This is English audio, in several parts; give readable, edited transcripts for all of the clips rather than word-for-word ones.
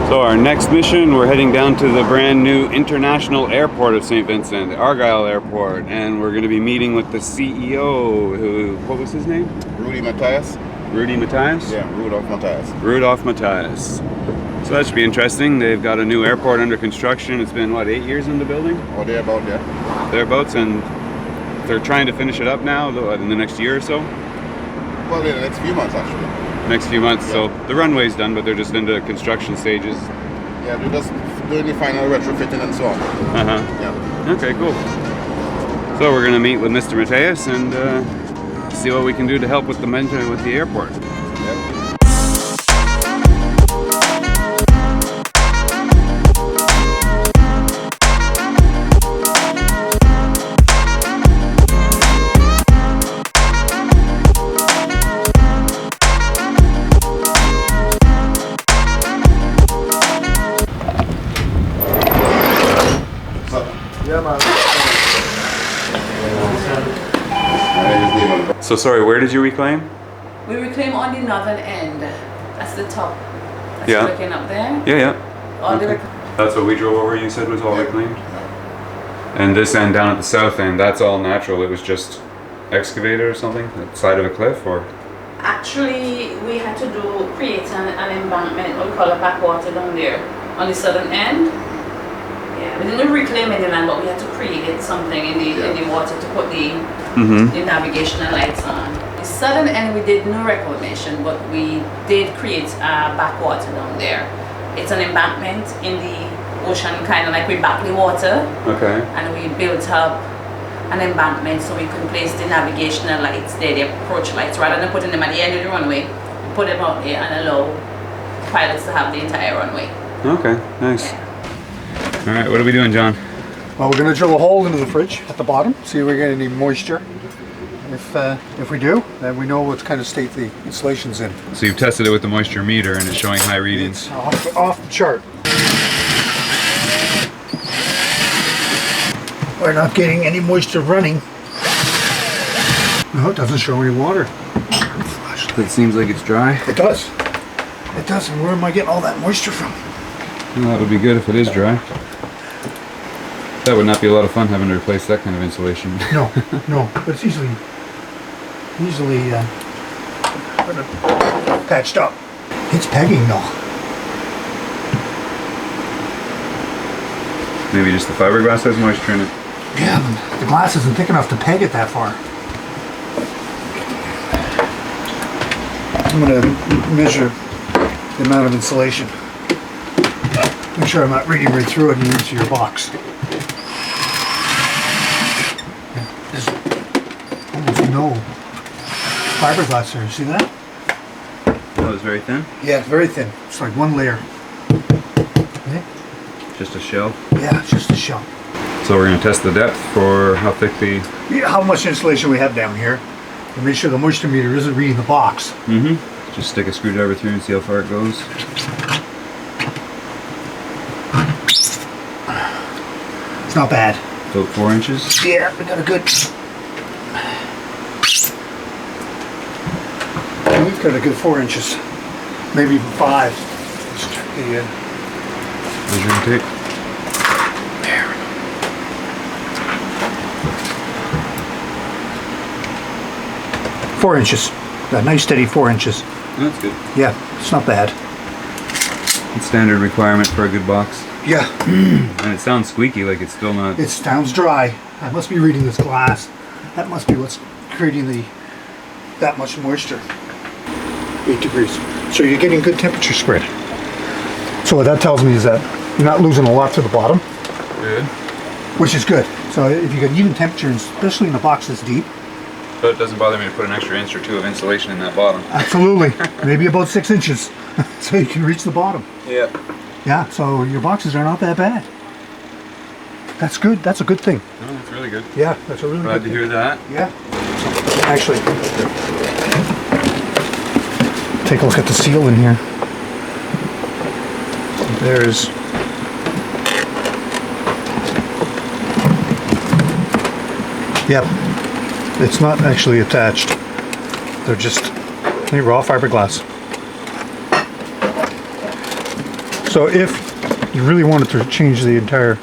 So our next mission, we're heading down to the brand new International Airport of St. Vincent, Argyle Airport, and we're going to be meeting with the CEO, what was his name? Rudy Matthias. Rudy Matthias? Yeah, Rudolph Matthias. Rudolph Matthias. So that should be interesting. They've got a new airport under construction. It's been, what, 8 years in the building? Oh, they're about there. Thereabouts, and they're trying to finish it up now, in the next year or so? Well, in the next few months, actually. Next few months, Yeah. so the runway's done, but they're just into construction stages. Yeah, they're just doing the final retrofitting and so on. Yeah. Okay, cool. So we're gonna meet with Mr. Matthias and see what we can do to help with the airport. Yeah. So sorry, where did you reclaim? We reclaim on the northern end. That's the top. That's Yeah. looking up there. Yeah. All the Okay. That's what we drove over, you said was all Yeah. reclaimed? And this end down at the south end, that's all natural. It was just excavated or something? At the side of a cliff or? Actually, we had to create an embankment, what we call a backwater down there on the southern end. Yeah, we didn't reclaim any land, but we had to create something in the water to put the navigational lights on. The southern end we did no reclamation, but we did create a backwater down there. It's an embankment in the ocean, kind of like we back the water, Okay. and we built up an embankment so we could place the navigational lights there, the approach lights, rather than putting them at the end of the runway. We put them out there and allow pilots to have the entire runway. Okay, nice. Yeah. All right, what are we doing, John? Well, we're going to drill a hole into the fridge at the bottom, see if we get any moisture. If we do, then we know what kind of state the insulation's in. So you've tested it with the moisture meter and it's showing high readings. Off the chart. We're not getting any moisture running. No, it doesn't show any water. It seems like it's dry. It does. It does. And where am I getting all that moisture from? Well, that would be good if it is dry. That would not be a lot of fun having to replace that kind of insulation. No, no, but it's easily patched up. It's pegging though. Maybe just the fiberglass has moisture in it. Yeah, but the glass isn't thick enough to peg it that far. I'm going to measure the amount of insulation. Make sure I'm not reading right through it and into your box. There's almost no fiberglass there. You see that? Oh, it's very thin? Yeah, very thin. It's like one layer. Okay? Just a shell. Yeah, it's just a shell. So we're going to test the depth for how thick the... Yeah, how much insulation we have down here. And make sure the moisture meter isn't reading the box. Just stick a screwdriver through and see how far it goes. It's not bad. About 4 inches. Yeah, we got a good... We've got a good 4 inches. Maybe even 5. Let's check the... Measuring tape. There. Four inches. A nice steady 4 inches. That's good. Yeah, it's not bad. It's standard requirement for a good box. Yeah, And it sounds squeaky, like it's still not... it sounds dry. I must be reading this glass. That must be what's creating that much moisture. 8 degrees. So you're getting good temperature spread. So what that tells me is that you're not losing a lot to the bottom, Good. which is good. So if you get even temperature, especially in a box this deep, But it doesn't bother me to put an extra inch or two of insulation in that bottom. absolutely, maybe about 6 inches, so you can reach the bottom. Yeah. Yeah, so your boxes are not that bad. That's good. That's a good thing. No, that's really good. Yeah, that's a really Glad good to thing. hear that. Yeah. Actually, take a look at the seal in here. There's yep. It's not actually attached. They're just raw fiberglass. So if you really wanted to change the entire,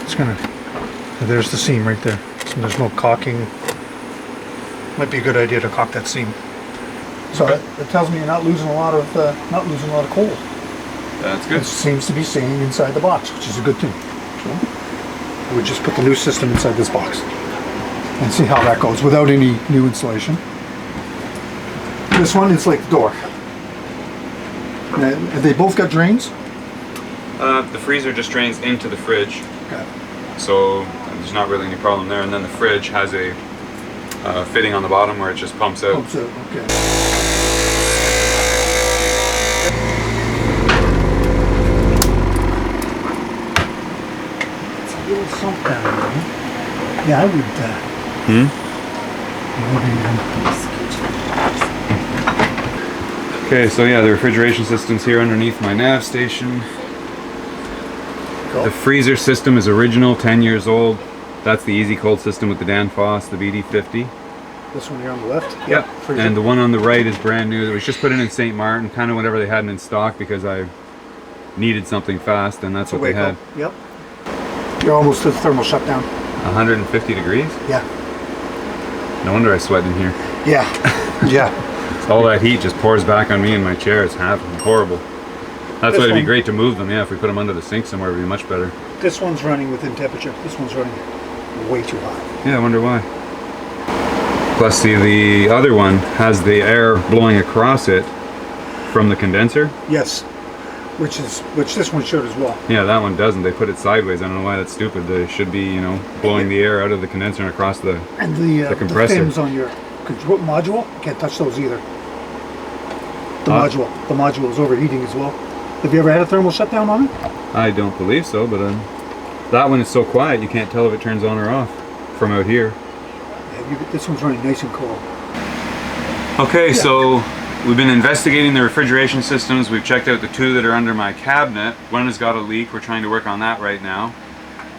it's gonna, there's the seam right there. So there's no caulking. Might be a good idea to caulk that seam. So that tells me you're not losing a lot of coal. That's good. It seems to be staying inside the box, which is a good thing. So I would just put the new system inside this box and see how that goes without any new installation. This one is like the door. Have they both got drains? The freezer just drains into the fridge, Okay. so there's not really any problem there. And then the fridge has a fitting on the bottom where it just pumps out. Pumps out, okay. It's a little sump down there. Yeah, I would. Okay, so yeah, the refrigeration system's here underneath my nav station. Cool. The freezer system is original, 10 years old. That's the Easy Cold system with the Danfoss, the BD50. This one here on the left? Yep. freezer. And the one on the right is brand new. It was just put in St. Martin, kind of whatever they had in stock because I needed something fast, and that's what they had. Yep. You're almost to the thermal shutdown. 150 degrees? Yeah. No wonder I sweat in here. Yeah. Yeah. All that heat just pours back on me in my chair. It's horrible. That's why it'd be great to move them. Yeah, if we put them under the sink somewhere, it'd be much better. This one's running within temperature. This one's running way too high. Yeah, I wonder why. Plus, see, the other one has the air blowing across it from the condenser. Yes. Which this one should as well. Yeah, that one doesn't. They put it sideways. I don't know why that's stupid. They should be, you know, blowing the air out of the condenser and across the And the compressor. fins on your control module, you can't touch those either. The module is overheating as well. Have you ever had a thermal shutdown on it? I don't believe so, but that one is so quiet you can't tell if it turns on or off from out here. Yeah, this one's running nice and cool. Okay, so we've been investigating the refrigeration systems. We've checked out the two that are under my cabinet. One has got a leak. We're trying to work on that right now.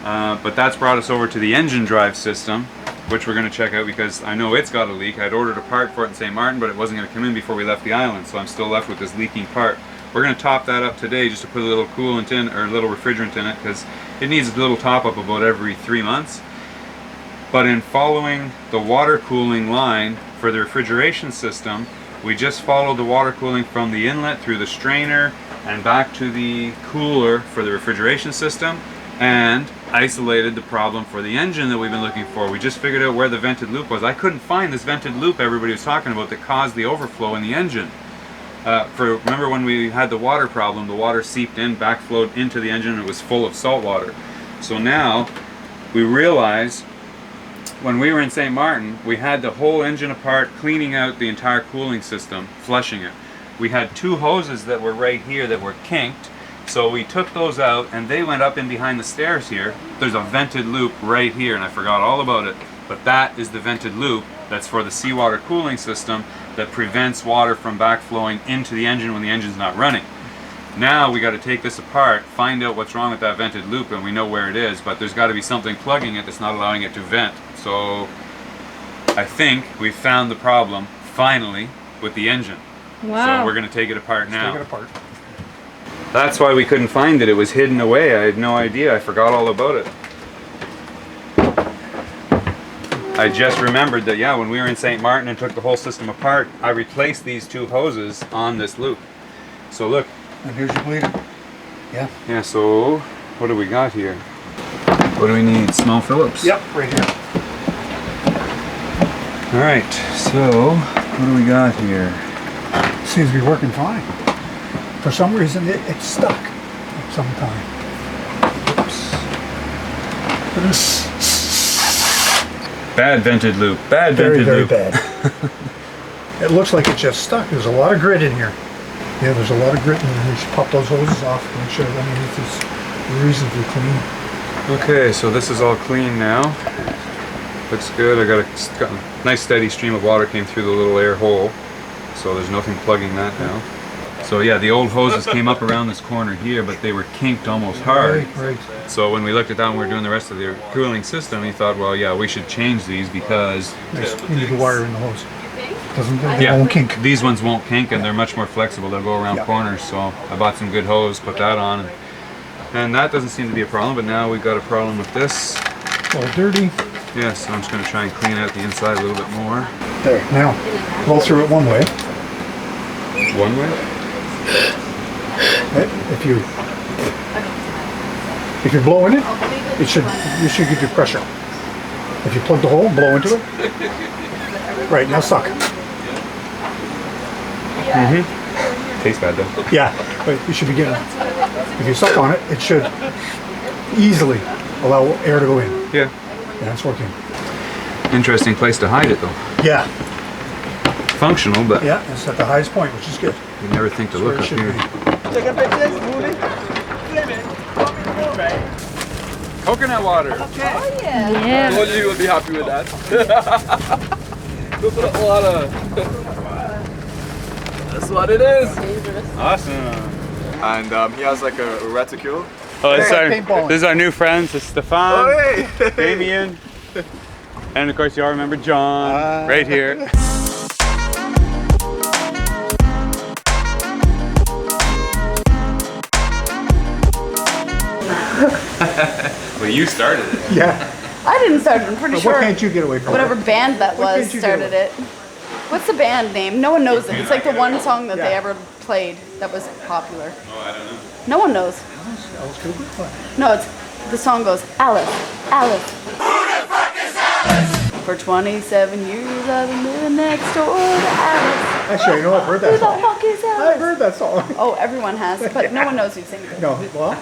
But that's brought us over to the engine drive system, which we're going to check out because I know it's got a leak. I'd ordered a part for it in St. Martin, but it wasn't going to come in before we left the island, so I'm still left with this leaking part. We're going to top that up today just to put a little coolant in, or a little refrigerant in it, because it needs a little top up about every 3 months. But in following the water cooling line for the refrigeration system, we just followed the water cooling from the inlet through the strainer and back to the cooler for the refrigeration system, and isolated the problem for the engine that we've been looking for. We just figured out where the vented loop was. I couldn't find this vented loop everybody was talking about that caused the overflow in the engine. Remember when we had the water problem, the water seeped in, backflowed into the engine, and it was full of salt water. So now we realize when we were in St. Martin, we had the whole engine apart, cleaning out the entire cooling system, flushing it. We had two hoses that were right here that were kinked, so we took those out and they went up in behind the stairs here. There's a vented loop right here, and I forgot all about it, but that is the vented loop that's for the seawater cooling system that prevents water from backflowing into the engine when the engine's not running. Now we got to take this apart, find out what's wrong with that vented loop, and we know where it is, but there's got to be something plugging it that's not allowing it to vent. So I think we found the problem finally with the engine. Wow. So we're going to take it apart now. Take it apart. That's why we couldn't find it. It was hidden away. I had no idea. I forgot all about it. I just remembered that, yeah, when we were in St. Martin and took the whole system apart, I replaced these two hoses on this loop. So look. And here's your bleeder. Yeah. Yeah, so what do we got here? What do we need? Small Phillips? Yep, right here. All right, so what do we got here? Seems to be working fine. For some reason, it's stuck at some time. Oops. Bad vented loop. Bad Very, vented very loop. bad. It looks like it just stuck. There's a lot of grit in here. Yeah, there's a lot of grit in here. Just pop those hoses off. Make sure that underneath is reasonably clean. Okay, so this is all clean now. Looks good. I got a nice steady stream of water came through the little air hole, so there's nothing plugging that now. So yeah, the old hoses came up around this corner here, but they were kinked almost hard. Right. So when we looked at that and we were doing the rest of the cooling system, we thought, well, yeah, we should change these because You need to wire in the hose. They won't kink. These ones won't kink and they're much more flexible. They'll go around Yeah. corners. So I bought some good hose, put that on, and that doesn't seem to be a problem. But now we've got a problem with this. A little dirty. Yeah, so I'm just going to try and clean out the inside a little bit more. There. Now, blow through it one way. One way. If you're blowing it, you should give you pressure. If you plug the hole, blow into it. Right, now suck. Tastes bad though. Yeah, but you should be getting, if you suck on it, it should easily allow air to go in. Yeah. Yeah, it's working. Interesting place to hide it though. Yeah, Functional, but yeah, it's at the highest point, which is good. you never think to That's where look it up should here. be. Taking pictures, moving. Coconut water. Yeah. Told you would be happy with that. We'll put a lot of. That's what it is. Awesome. And he has like a reticule. Oh, paintballing. this is our new friends. It's Stefan, Oh, hey! Damien, and of course you all remember John right here. Well, you started it. Yeah. I didn't start it, I'm pretty But sure. what can't you get away from? Whatever band that What was can't you started do? it. What's the band name? No one knows it. It's like the one song that they Yeah. ever played that was popular. Oh, I don't know. No one knows. Alice Cooper? What? No, it's the song goes Alice, Alice. For 27 years I've been living next door to Alice. Actually, you know, I've heard Who that the song. fuck is I've Alice? heard that song. Oh, everyone has, but no one knows who's singing it. No, well,